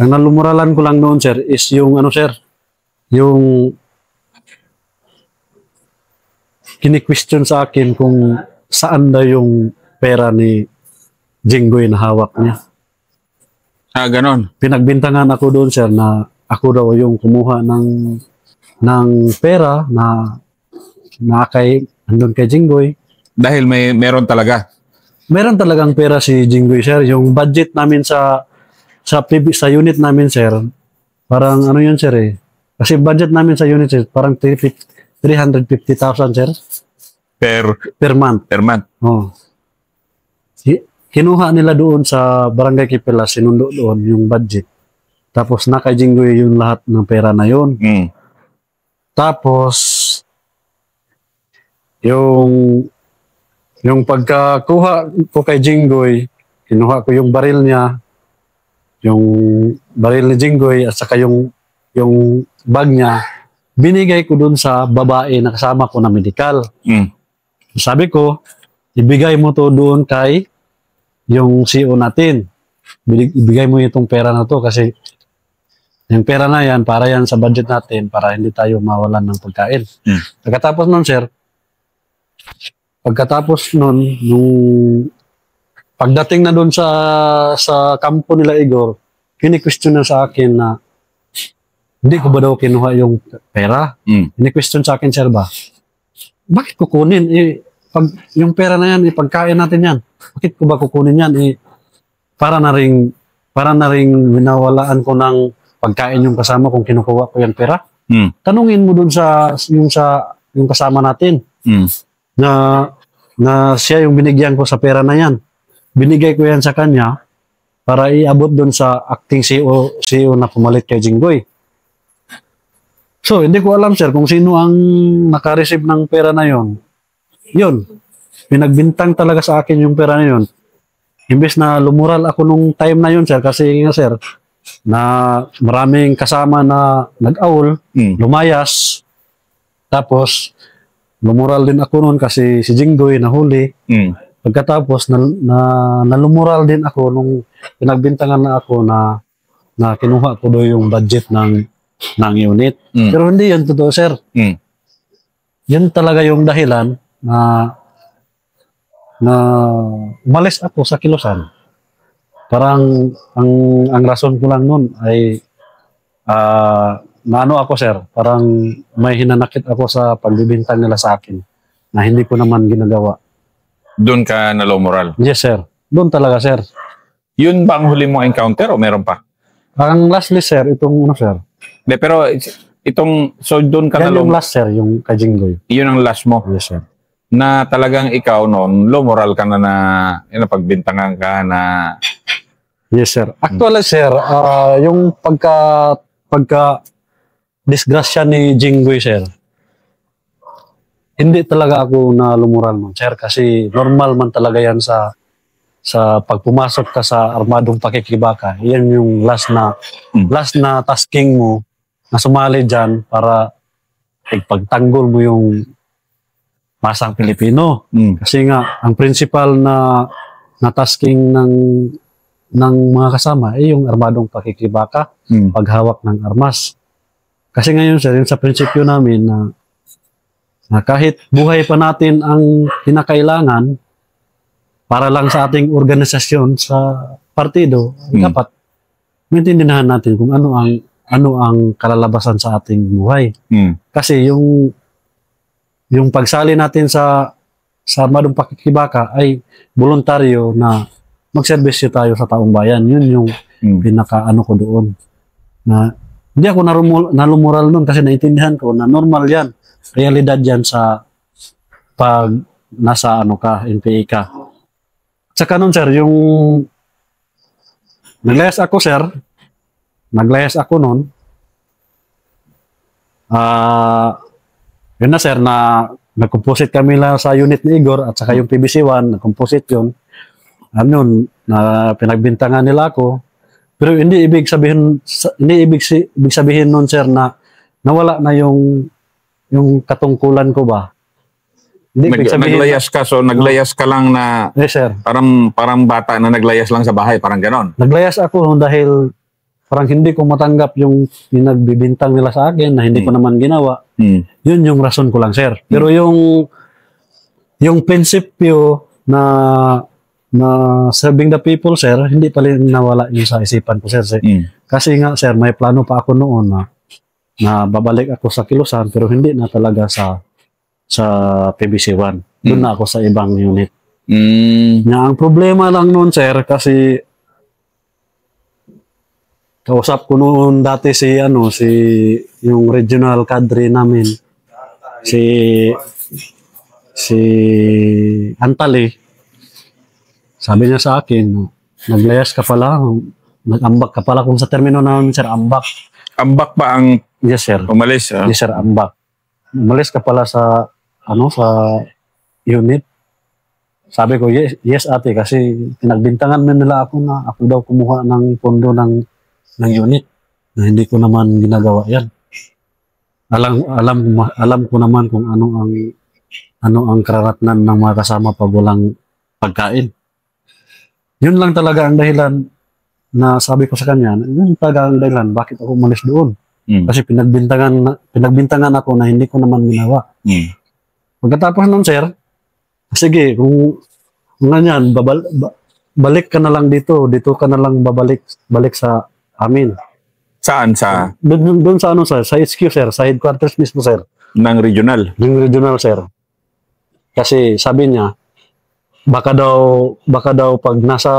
Ang nalumuralan ko lang noon, sir, is yung ano, sir, yung kini-question sa akin kung saan daw yung pera ni Jinggoy na hawak niya. Ganon. Pinagbintangan ako doon, sir, na ako daw yung kumuha ng pera na andun kay Jinggoy. Dahil meron talaga. Meron talagang pera si Jinggoy, sir. Yung budget namin sa unit namin, sir, parang ano yun, sir, eh. Kasi budget namin sa unit, sir, parang 350,000, sir. Per month. Per month. Oh. Kinuha nila doon sa Barangay Kipilas, sinundo doon yung budget. Tapos kay Jinggoy yung lahat ng pera na yun. Tapos, yung pagkakuha ko kay Jinggoy, kinuha ko yung baril niya, yung baril ni Jinggoy at saka yung bag niya, binigay ko dun sa babae na kasama ko na medical. Sabi ko, ibigay mo to doon kay yung CO natin. Ibigay mo itong pera na to kasi yung pera na yan, para yan sa budget natin para hindi tayo mawalan ng pagkain. Pagkatapos nun, nung pagdating na doon sa kampo nila Igor, kini-question na sa akin na hindi ko ba daw kinuha yung pera? Kini-question sa akin, sir ba? Bakit kukunin? Yung pera na yan, ipagkain natin yan. Bakit ko ba kukunin yan? Para na ring winawalaan ko ng pagkain yung kasama kung kinukuha ko yung pera. Tanungin mo dun yung kasama natin. Na siya yung binigyan ko sa pera na yan. Binigay ko yan sa kanya para iabot dun sa acting CEO na pumalit kay Jinggoy. So, hindi ko alam, sir, kung sino ang naka-receive ng pera na yon. Yun. Pinagbintang talaga sa akin yung pera na yun. Imbes na lumural ako nung time na yun, sir, kasi nga, sir, na maraming kasama na nag-awol, lumayas, tapos lumural din ako noon kasi si Jinggoy nahuli. Pagkatapos nalumural din ako nung pinagbintangan na ako na kinuha ko do yung budget ng unit. Pero hindi yun totoo, sir. Yun talaga yung dahilan na umalis ako sa Kilusan. Parang ang rason ko lang noon ay naano ako, sir, parang may hinanakit ako sa pagbibintang nila sa akin na hindi ko naman ginagawa. Doon ka nalomoral? Yes, sir. Doon talaga, sir. Yun ba ang huli mong encounter o meron pa? Ang lastly, sir, itong sir. De, pero so doon ka yan yung last, sir, yung kay Jinggoy. Yun ang last mo? Yes, sir. Na talagang ikaw noon, lomoral ka na pagbintangan ka na... Yes, sir. Actually, sir, yung pagka disgrasya ni Jinggoy, sir, hindi talaga ako na lumural nun, sir, kasi normal man talaga yan sa pagpumasok ka sa armadong pakikibaka. Yan yung last na tasking mo na sumali dyan para ipagtanggol mo yung masang Pilipino. Kasi nga, ang principal na tasking ng mga kasama ay yung armadong pakikibaka, paghawak ng armas. Kasi ngayon, sir, yung sa prinsipyo namin na kahit buhay pa natin ang kinakailangan para lang sa ating organisasyon sa partido, dapat maintindihan natin kung ano ang kalalabasan sa ating buhay. Kasi yung pagsali natin sa armadong pakikibaka ay voluntaryo na magserbisyo tayo sa taong bayan. Yun yung pinaka-ano ko doon. Na hindi ako nalumural nun kasi naintindihan ko na normal yan. Realidad yan sa pag nasa NPA ka. Saka nun, sir, yung naglayas ako nun. Yun na, sir, na nag-composite kami lang sa unit ni Igor at saka yung PBC-1, nag-composite yun. Ano, na pinagbintangan nila ako. Pero hindi ibig sabihin nun, sir, na nawala na yung katungkulan ko ba. Hindi naglayas ka, so naglayas ka lang na yes, sir. Parang bata na naglayas lang sa bahay, parang ganon. Naglayas ako dahil parang hindi ko matanggap yung pinagbibintang nila sa akin na hindi ko naman ginawa. Yun yung rason ko lang, sir. Pero yung prinsipyo na serving the people, sir, hindi pa rin nawala yun sa isipan ko, sir. Kasi nga, sir, may plano pa ako noon na babalik ako sa Kilusan, pero hindi na talaga sa PBC-1. Doon na ako sa ibang unit. Ang problema lang noon, sir, kasi kausap ko noon dati si yung regional cadre namin, si Antali. Sabi niya sa akin, naglayas ka pala, nag-ambak ka pala kung sa termino namin, sir, ambak. Ambak ba ang Yes, sir. umalis? Yes, sir, ambak. Umalis ka pala sa unit. Sabi ko, yes ate, kasi pinagbintangan nila ako na ako daw kumuha ng pondo ng unit na hindi ko naman ginagawa yan. Alam ko naman kung ano ang kararatnan ng mga kasama pag walang pagkain. Yun lang talaga ang dahilan na sabi ko sa kanya, yun talaga ang dahilan bakit ako umalis doon. Kasi pinagbintangan ako na hindi ko naman ginawa. Pagkatapos nun, sir, sige, kung ganyan, balik ka na lang dito ka na lang balik sa amin. Saan? Doon sa sa HQ, sir, sa headquarters mismo, sir. Ng regional? Ng regional, sir. Kasi sabi niya, baka daw pag nasa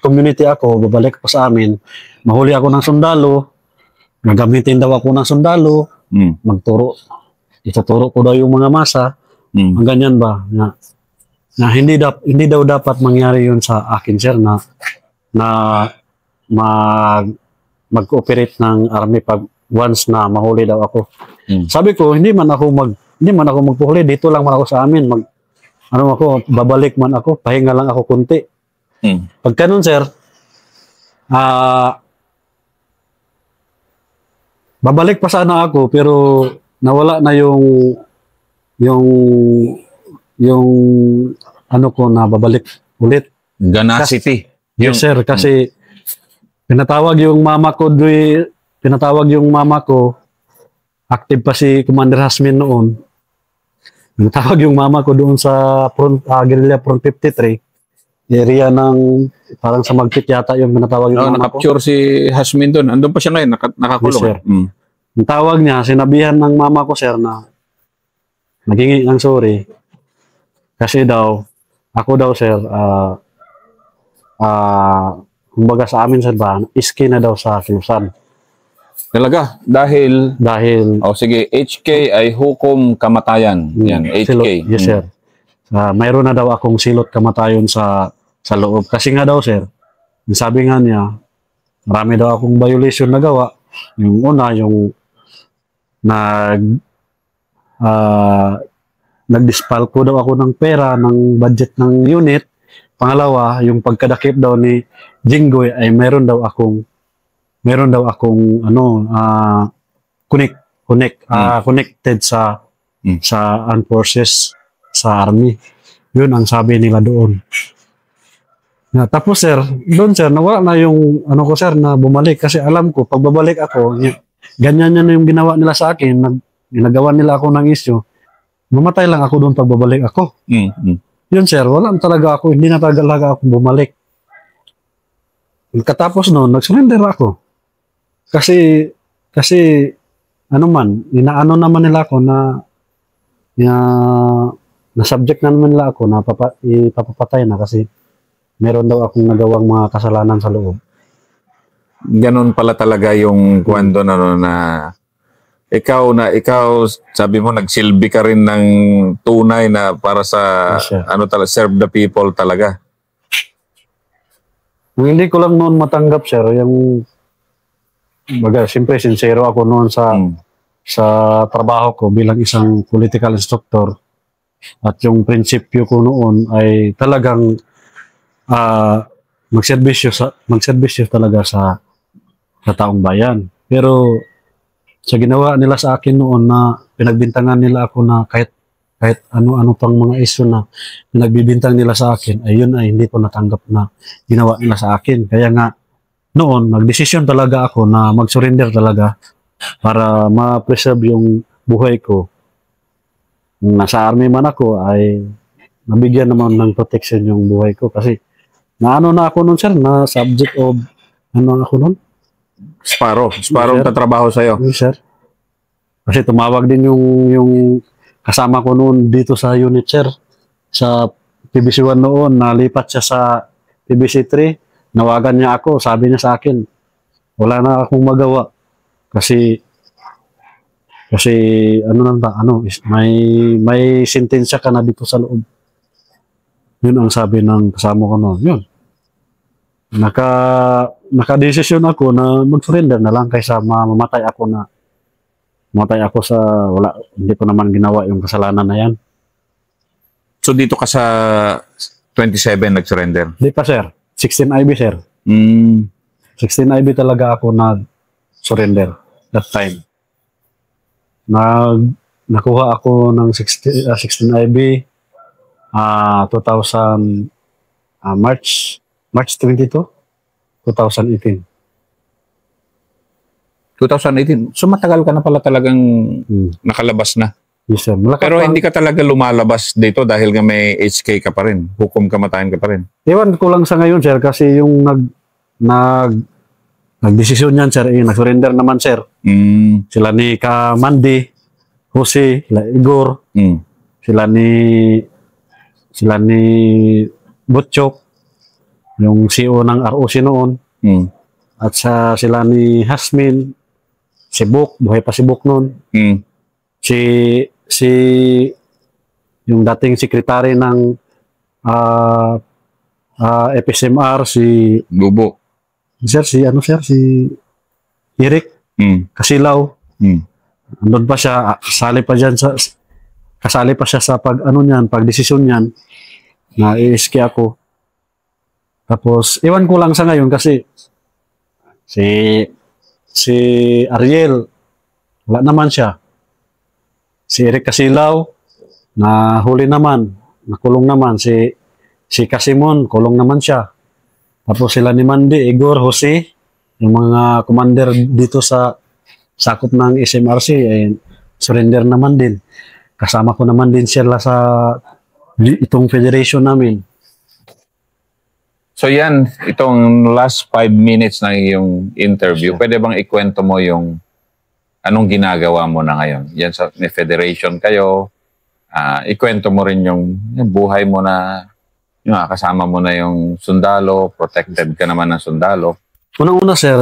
community ako, babalik ko sa amin, mahuli ako ng sundalo, gagamitin daw ako ng sundalo, ituturo ko daw yung mga masa, ang ganyan ba, na hindi daw dapat mangyari yun sa akin, sir, na mag-cooperate ng army pag once na mahuli daw ako. Sabi ko, hindi man ako magpuhuli, dito lang man ako sa amin, babalik man ako, pahinga lang ako kunti. Pagka nun, sir, babalik pa sana ako, pero nawala na yung ko na babalik ulit. Ganacity. Yes, sir, kasi pinatawag yung mama ko, active pa si Commander Hasmin noon. Pinatawag yung mama ko doon sa Guerrilla Front 53, area ng, parang sa Magpit yata yung pinatawag yung mama ko. Nakapture si Hasmin doon. Andun pa siya ngayon, nakakulong. Yes, sir. Ang tawag niya, sinabihan ng mama ko, sir, na naghingi ng sorry. Kasi daw, ako daw, sir, kumbaga sa amin, sir, ba, iski na daw sa Kilusan. Talaga? Dahil, sige, HK ay hukom kamatayan. Yan, HK. Silot, yes, sir. Mayroon na daw akong silot kamatayon sa loob. Kasi nga daw, sir, sabi nga niya, marami daw akong violation na gawa. Yung una, yung nag-dispalko daw ako ng pera, ng budget ng unit. Pangalawa, yung pagkadakip daw ni Jinggoy ay meron daw akong connected sa armed forces, sa army. Yun ang sabi nila doon. Tapos, sir, doon, sir, nawala na yung ko, sir, na bumalik kasi alam ko pag babalik ako, ganyan na yung ginawa nila sa akin, ginagawa nila ako ng issue. Mamatay lang ako doon pag babalik ako. Yun, sir, wala talaga ako, hindi na talaga ako bumalik. Katapos noon, nag-surrender ako. Kasi inaano naman nila ako na subject na naman nila ako na ipapapatay na kasi meron daw akong nagawang mga kasalanan sa loob. Ganon pala talaga yung kwento na ikaw sabi mo nagsilbi ka rin ng tunay na para sa serve the people talaga. Hindi ko lang noon matanggap, sir, yung siyempre sincero ako noon sa trabaho ko bilang isang political instructor at yung prinsipyo ko noon ay talagang magserbisyo talaga sa taong bayan. Pero sa ginawa nila sa akin noon na pinagbintangan nila ako na kahit ano-ano pang mga isyu na pinagbibintang nila sa akin, ay yun ay hindi ko natanggap na ginawa nila sa akin. Kaya nga, noon, nagdesisyon talaga ako na mag-surrender talaga para ma-preserve yung buhay ko. Nung nasa army man ako ay nabigyan naman ng protection yung buhay ko kasi naano na ako noon sir, na subject of ano ako noon? Sparrow Yes, ang sir. tatrabaho sa'yo. Yes, sir. Kasi tumawag din yung kasama ko noon dito sa unit sir. Sa PBC 1 noon, nalipat siya sa PBC 3. Nawagan niya ako, sabi niya sa akin, wala na akong magawa. Kasi ano nang ba, may sentensya ka na dito sa loob. Yun ang sabi ng kasama ko noon. Yun. Naka-desisyon ako na mag-surrender na lang kaysa mamatay ako sa hindi ko naman ginawa yung kasalanan na yan. So dito ka sa 27 nag-surrender? Hindi pa sir, 16 IB sir. 16 IB talaga ako nag-surrender that time. Nakuha ako ng 16 IB 2000 March 22, 2018. 2018. So matagal ka na pala talagang nakalabas na. Yes, sir. Pero hindi ka talaga lumalabas dito dahil nga may HK ka pa rin. Hukom kamatayan ka pa rin. Ewan ko lang sa ngayon, sir, kasi yung nagdesisyon niyan, sir, nag-surrender naman, sir. Sila ni Kamandi, Jose, sila Igor, sila ni Butchok, yung CEO ng ROC noon, at sila ni Hasmin, si Buk, buhay pa si Buk noon, si yung dating sekretary ng FSMR, si Bubo. Sir, si Eric Kasilaw. Andun pa siya, kasali pa siya sa pagdesisyon niyan na i-iski ako. Tapos, iwan ko lang sa ngayon kasi si Ariel, wala naman siya. Si Eric Kasilaw, nahuli naman, nakulong naman. Si Kasimon, kulong naman siya. Tapos sila ni Mandi, Igor, Jose, yung mga commander dito sa sakop ng SMRC, surrender naman din. Kasama ko naman din sila sa itong federation namin. So yan, itong last 5 minutes na yung interview, pwede bang ikwento mo yung anong ginagawa mo na ngayon? Yan sa may federation kayo, ikwento mo rin yung buhay mo na kasama mo na yung sundalo, protected ka naman ng sundalo. Unang-una sir,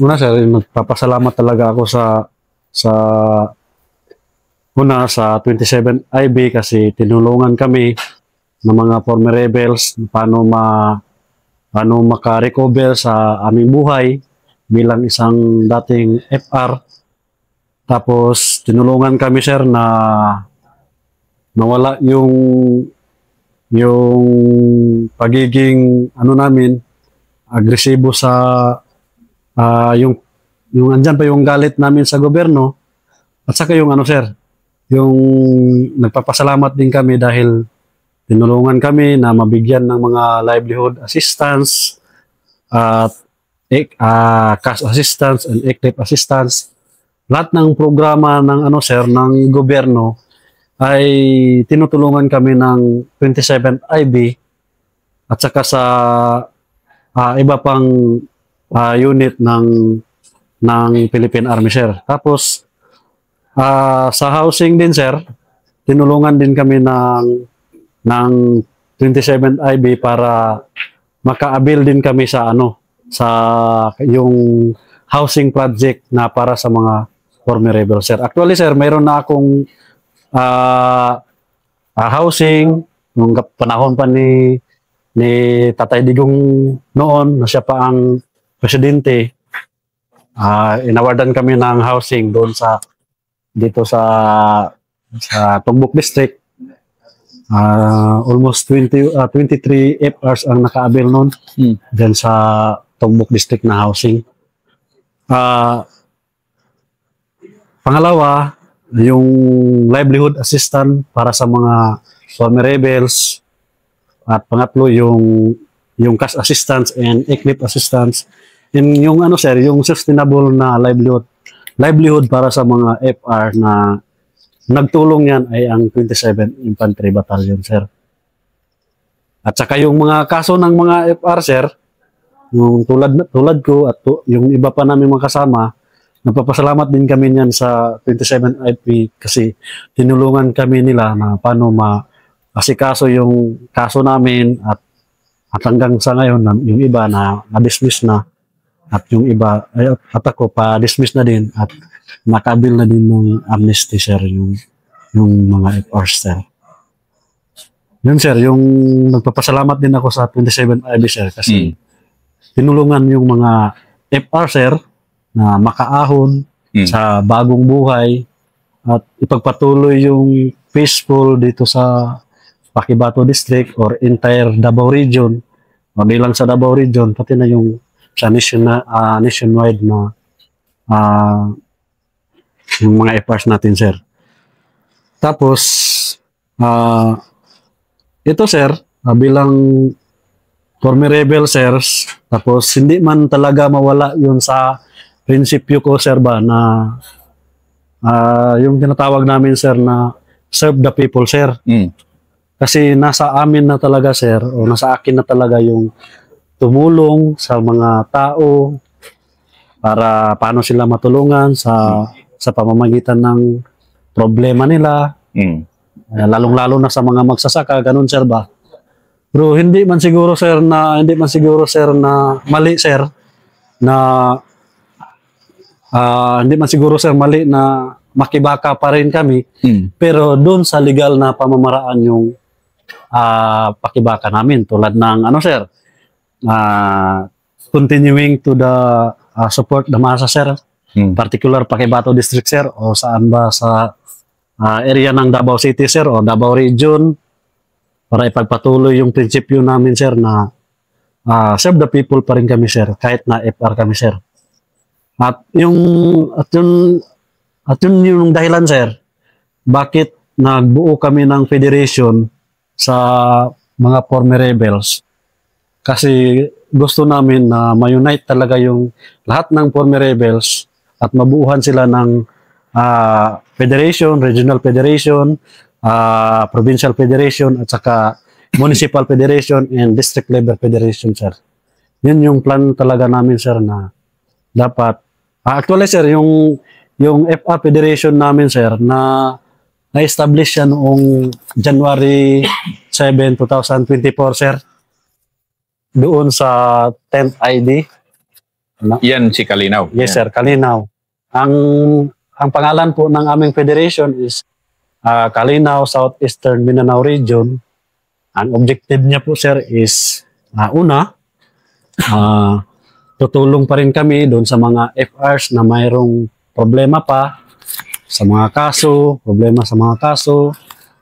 nagpapasalamat talaga ako sa 27 IB kasi tinulungan kami ng mga former rebels paano maka-recover sa aming buhay bilang isang dating FR. Tapos tinulungan kami sir na nawala yung pagiging namin agresibo sa yung andyan pa yung galit namin sa gobyerno at saka yung sir, yung nagpapasalamat din kami dahil tinulungan kami na mabigyan ng mga livelihood assistance at cash assistance and ECTEP assistance. Lahat ng programa ng sir ng gobyerno ay tinutulungan kami ng 27 IB at saka sa iba pang unit ng Philippine Army sir. Tapos sa housing din sir, tinulungan din kami ng 27 IB para maka-avail din kami sa yung housing project na para sa mga former rebels sir. Actually sir, mayroon na akong housing nung panahon pa ni Tatay Digong noon na siya pa ang presidente. Inawardan kami ng housing doon dito sa Tugbok District. Almost 23 FRs ang naka-avail noon dyan sa Tugbok District na housing. Pangalawa, yung livelihood assistance para sa mga former rebels. At pangatlo, yung yung cash assistance and equip assistance. Yung ano sir, yung sustainable na livelihood para sa mga FR na nagtulong yan ay ang 27 Infantry Battalion, sir. At saka yung mga kaso ng mga FR, sir, yung tulad ko at yung iba pa namin mga kasama, nagpapasalamat din kami niyan sa 27 IP kasi tinulungan kami nila na paano asikaso yung kaso namin at hanggang sa ngayon, yung iba na-dismiss na at yung iba, at ako pa-dismiss na din at nakabil na din ng amnesty, sir, yung mga FR, sir. Yun, sir, yung nagpapasalamat din ako sa 27 IB, sir, kasi tinulungan yung mga FR, sir, na makaahon sa bagong buhay at ipagpatuloy yung peaceful dito sa Paquibato District or entire Davao Region, o di lang sa Davao Region, pati na yung sa nationwide na yung mga FRs natin, sir. Tapos, ito, sir, bilang former rebel, sir, tapos hindi man talaga mawala yun sa prinsipyo ko, sir, ba, na yung tinatawag namin, sir, na serve the people, sir. Kasi nasa amin na talaga, sir, o nasa akin na talaga yung tumulong sa mga tao para paano sila matulungan sa pamamagitan ng problema nila. Lalong-lalo na sa mga magsasaka, ganun, sir, ba? Pero hindi man siguro, sir, na mali, sir, na hindi man siguro, sir, mali na makibaka pa rin kami. Pero doon sa legal na pamamaraan yung pakibaka namin, tulad ng ano, sir, continuing to the support the masa, sir, particular Paquibato District, sir, o saan ba sa area ng Davao City, sir, o Davao Region, para ipagpatuloy yung prinsipyo namin, sir, na serve the people pa rin kami, sir, kahit na FR kami, sir. At yun yung dahilan, sir, bakit nagbuo kami ng federation sa mga former rebels. Kasi gusto namin na ma-unite talaga yung lahat ng former rebels at mabuuhan sila ng federation, regional federation, provincial federation, at saka municipal federation and district level federation, sir. Yun yung plan talaga namin, sir, na dapat actually, sir, yung FR Federation namin, sir, na-establish yan noong January 7, 2024, sir. Doon sa 10th ID. Yan si Kalinaw. Yes, sir, Kalinaw. Ang pangalan po ng aming federation is Kalinaw Southeastern Mindanao Region. Ang objective niya po, sir, is una, tutulong pa rin kami doon sa mga FRs na mayroong problema pa sa mga kaso, problema sa mga kaso.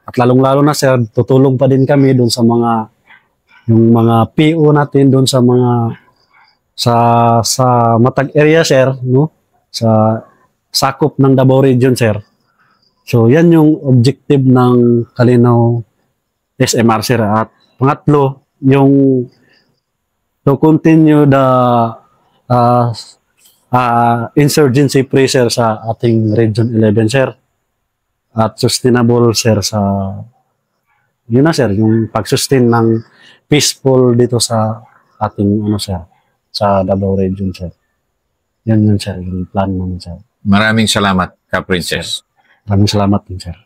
At lalong-lalo na, sir, tutulong pa din kami doon sa yung mga PO natin doon sa mga sa Matag area, sir, no? Sa sakop ng Davao Region, sir. So, yan yung objective ng Kalinaw SMR, sir. At pangatlo, yung to continue the insurgency pressure sa ating Region 11, sir. At sustainable, sir, yun na, sir, yung pag-sustain ng peaceful dito sa ating, sir, sa Davao Region, sir. Yan, sir, yung plan namin, sir. Maraming salamat, Ka-Princess. Maraming salamat din, sir.